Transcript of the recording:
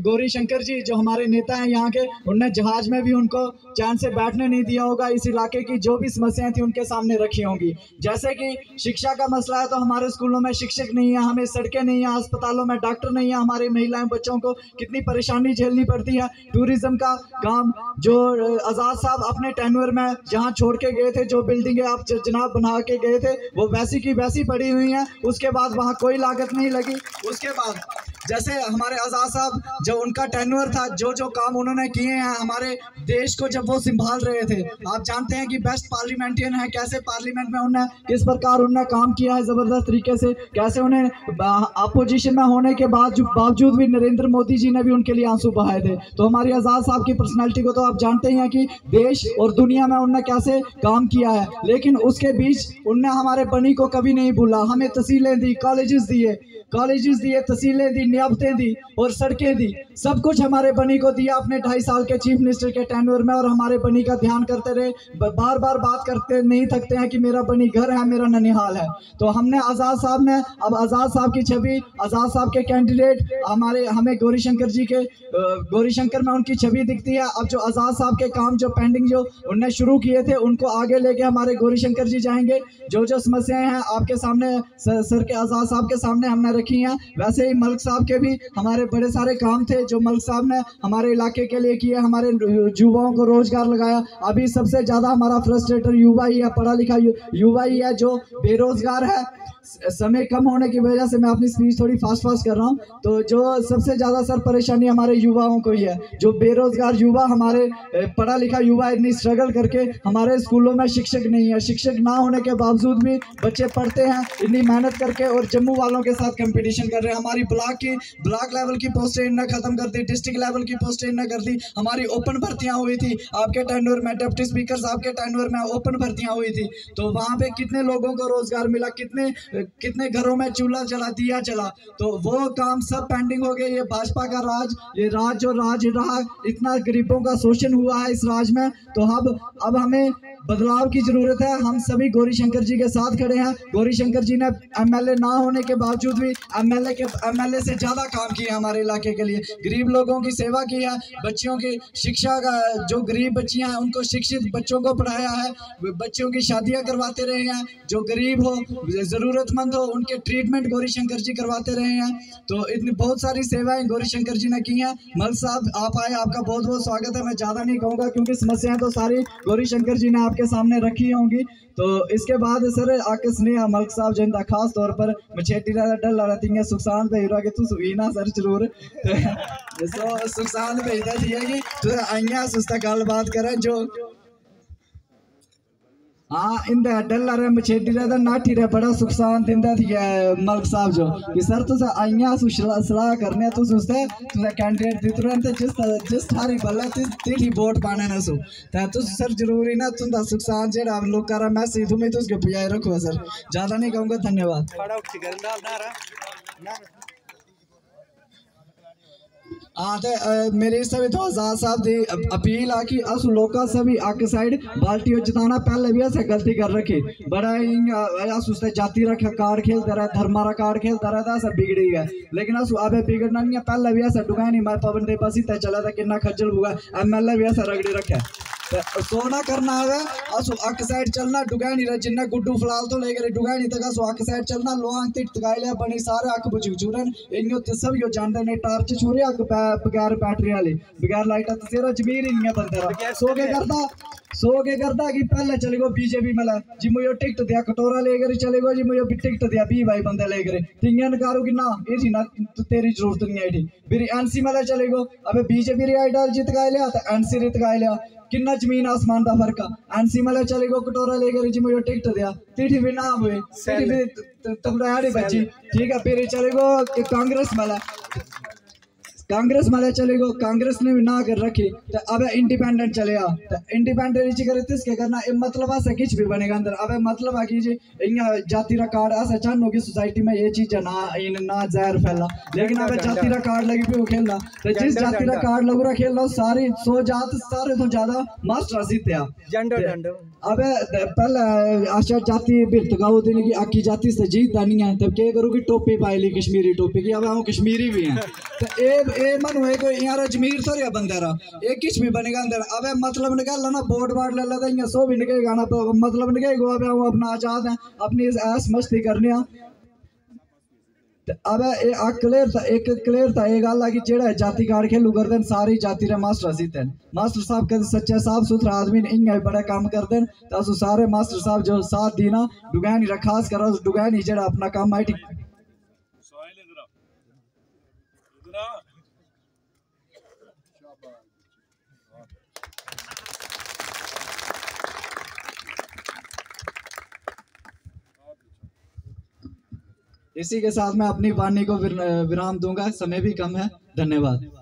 गौरी शंकर जी जो हमारे नेता हैं यहाँ के, उनने जहाज में भी उनको चैन से बैठने नहीं दिया होगा। इस इलाके की जो भी समस्याएं थी उनके सामने रखी होंगी। जैसे कि शिक्षा का मसला है तो हमारे स्कूलों में शिक्षक नहीं है, हमें सड़कें नहीं है, अस्पतालों में डॉक्टर नहीं है, हमारी महिलाएं बच्चों को कितनी परेशानी झेलनी पड़ती है। टूरिज्म का काम जो आज़ाद साहब अपने टेन्योर में जहाँ छोड़ के गए थे, जो बिल्डिंगें आप जनाब बना के गए थे वो वैसी की वैसी पड़ी हुई हैं। उसके बाद वहाँ कोई लागत नहीं लगी। उसके बाद जैसे हमारे आज़ाद साहब जो उनका टेन्योर था, जो जो काम उन्होंने किए हैं हमारे देश को जब वो संभाल रहे थे, आप जानते हैं कि बेस्ट पार्लियामेंटियन है, कैसे पार्लियामेंट में उन्होंने किस प्रकार उन्होंने काम किया है ज़बरदस्त तरीके से, कैसे उन्हें अपोजिशन में होने के बावजूद भी नरेंद्र मोदी जी ने भी उनके लिए आंसू बहाए थे। तो हमारी आज़ाद साहब की पर्सनैलिटी को तो आप जानते ही हैं कि देश और दुनिया में उन्होंने कैसे काम किया है। लेकिन उसके बीच उनने हमारे बनी को कभी नहीं भूला, हमें तहसीलें दी, कॉलेजेस दिए, तहसीलें दी, नियामतें दी और सड़कें दी, सब कुछ हमारे बनी को दिया अपने 2.5 साल के चीफ मिनिस्टर के टेन्योर में। और हमारे बनी का ध्यान करते रहे, बार बार बात करते नहीं थकते हैं कि मेरा बनी घर है, मेरा ननिहाल है। तो हमने आज़ाद साहब ने अब आज़ाद साहब की छवि, आज़ाद साहब के कैंडिडेट हमें गौरी शंकर में उनकी छवि दिखती है। अब जो आज़ाद साहब के काम जो पेंडिंग जो उनने शुरू किए थे उनको आगे लेके हमारे गौरी शंकर जी जाएंगे। जो जो समस्याएं हैं आपके सामने सर के आज़ाद साहब के सामने हमने रखी हैं। वैसे ही मलिक साहब के भी हमारे बड़े सारे काम थे जो मलिक साहब ने हमारे इलाके के लिए किए, हमारे युवाओं को रोजगार लगाया। अभी सबसे ज़्यादा हमारा फ्रस्ट्रेटर युवा ही है, पढ़ा लिखा युवा ही है जो बेरोजगार है। समय कम होने की वजह से मैं अपनी स्पीच थोड़ी फास्ट कर रहा हूँ। तो जो सबसे ज़्यादा सर परेशानी हमारे युवाओं को ही है, जो बेरोजगार युवा, हमारे पढ़ा लिखा युवा इतनी स्ट्रगल करके हमारे स्कूलों में शिक्षक नहीं है, शिक्षक ना होने के बावजूद भी बच्चे पढ़ते हैं इतनी मेहनत करके और जम्मू वालों के साथ कंपटीशन कर रहे हैं। हमारी ब्लॉक लेवल की पोस्टें इन्होंने खत्म कर दी, डिस्ट्रिक्ट लेवल की पोस्टें इन्होंने कर दी। हमारी ओपन भर्तियाँ हुई थी आपके टेन्योर में, डिप्टी स्पीकर साहब के टेन्योर में ओपन भर्तियाँ हुई थी। तो वहाँ पे कितने लोगों को रोजगार मिला, कितने घरों में चूल्हा जला, दिया जला। तो वो काम सब पेंडिंग हो गए। ये भाजपा का राज, ये राज जो राज रहा, इतना गरीबों का शोषण हुआ है इस राज में। तो अब हमें बदलाव की जरूरत है। हम सभी गौरी शंकर जी के साथ खड़े हैं। गौरी शंकर जी ने एमएलए ना होने के बावजूद भी एमएलए से ज़्यादा काम किया हमारे इलाके के लिए, गरीब लोगों की सेवा की है, बच्चियों की शिक्षा का, जो गरीब बच्चियां हैं उनको शिक्षित बच्चों को पढ़ाया है, बच्चों की शादियां करवाते रहे हैं, जो गरीब हो ज़रूरतमंद हो उनके ट्रीटमेंट गौरी शंकर जी करवाते रहे हैं। तो इतनी बहुत सारी सेवाएं गौरी शंकर जी ने की हैं। मलिक साहब आप आए, आपका बहुत बहुत स्वागत है। मैं ज़्यादा नहीं कहूँगा क्योंकि समस्याएं तो सारी गौरी शंकर जी ने आपके सामने रखी होंगी। तो इसके बाद सर आके स्नेहा मलिक साहब जिंदा खास तौर पर मछेटी डल रहती है सुखसान भाई कि तू सुना सर जरूर सुखसान भेजता थी कि आइया उसका गलबात करें जो हाँ इंदा डल रहे मछेटी रहा नाठी रहा बड़ा सुखसान दिंदा थी मलिक साहब जो कि सर तुस आइया सलाह करने तुस उससे तुस कैंडिडेट दी तुरंत जिस थारी बल्ला तेरी वोट पाने न सो तुस सर जरूरी ना तुंदा सुखसान जेड़ा लोग करा मैसेज तुम्हें तुस के पुजाए रखो सर। ज़्यादा नहीं कहूँगा, धन्यवाद। हाँ तो मेरे सभी तो आज़ाद साहब की अपील आ कि अस लोग सभी आक साइड बाल्टी जिताना पहले भी ऐसे गलती कर रखी बड़ा अस उससे जाति रखा कार्ड खेलते रहे, धर्मारा कार्ड खेलता रहता ऐसा बिगड़ी गया। लेकिन अस अब बिगड़ना नहीं है, पहले भी ऐसा डुगा नहीं मैं पवन दे बस ही चला था कि खज्जल हुआ एमएलए भी ऐसा रगड़ी रखा सोना करना है। असो अक साइड चलना डुगानी रहे जिन्ना गुड्डू फिलहाल तो लेकर डुगानी तक असो अक साइड चलना लोआंग तिट तकाई लिया बनी सारे अक बुझ चूरन इन्यो ते सब यो जानते ने टार्च छुरे अक बगैर बैटरी वाली बगैर लाइट तेरा जमीर ही नहीं है बंदे सो के करता कि पहले चले गो बीजेपी मला जी मुझे टिकट दिया कटोरा लेकर चले गो जी मुझे टिकट दिया 20 भाई बंदे लेकर तिंगन करो कि ना ये थी ना तो तेरी जरूरत नहीं आई फिर एनसी मला चले गो अब बीजेपी री आइडल जीत गए लिया तो एनसी रित गए लिया किन्ना जमीन आसमान का फर्क है। एनसी मला चले गो कटोरा लेकर जी मुझे टिकट दिया तीठी भी ना हुए तबड़ा बची ठीक है। फिर चले गो कांग्रेस माले चले गो कांग्रेस ने भी ना कर रखी तो अब इंडिपेंडेंट चले आ तो इंडिपेंडेंट करे के करना मतलब ऐसा कुछ भी बनेगा अंदर अब मतलब है कि जी इं जाति का कार्ड ऐसा चाहनो कि सोसाइटी में ये चीज़ ना जहर फैला लेकिन अब जाति का कार्ड लगी पे खेलना तो जिस जाति का कार्ड लगू खेलना सारी 100 जात सारे तो ज्यादा मास्टर जीत्या अब पहले आशा जाति बिरतगाओ देने की आकी जाति से जीतता नहीं है तब क्या करूँ कि टोपी पाई ली कश्मीरी टोपी की अब हम कश्मीरी भी हैं तो ए मन हुए कोई यार अजमीर तो रे बंदे रा एक किस भी बनेगा अंदर अबे मतलब निकाल ना बोर्ड बार्ड ले लेता है सो भी निकलेगा ना मतलब निकलेगा अबे हम अपना आजाद हैं अपनी ऐस मस्ती करने अबे एक क्लियर था ये गल है कि जेड़ा जाति कार्ड खेलू करदे सारी जाति रे मास्टर सीते मास्टर साहब कदे सच्चे साफ सुथरा आदमी इं बड़ा काम करदे तो सारे मास्टर साहब जो साथ दी ना डुगैनी रा खास कर डुगैनी जेड़ा अपना काम आई इसी के साथ मैं अपनी वाणी को विराम दूंगा समय भी कम है धन्यवाद।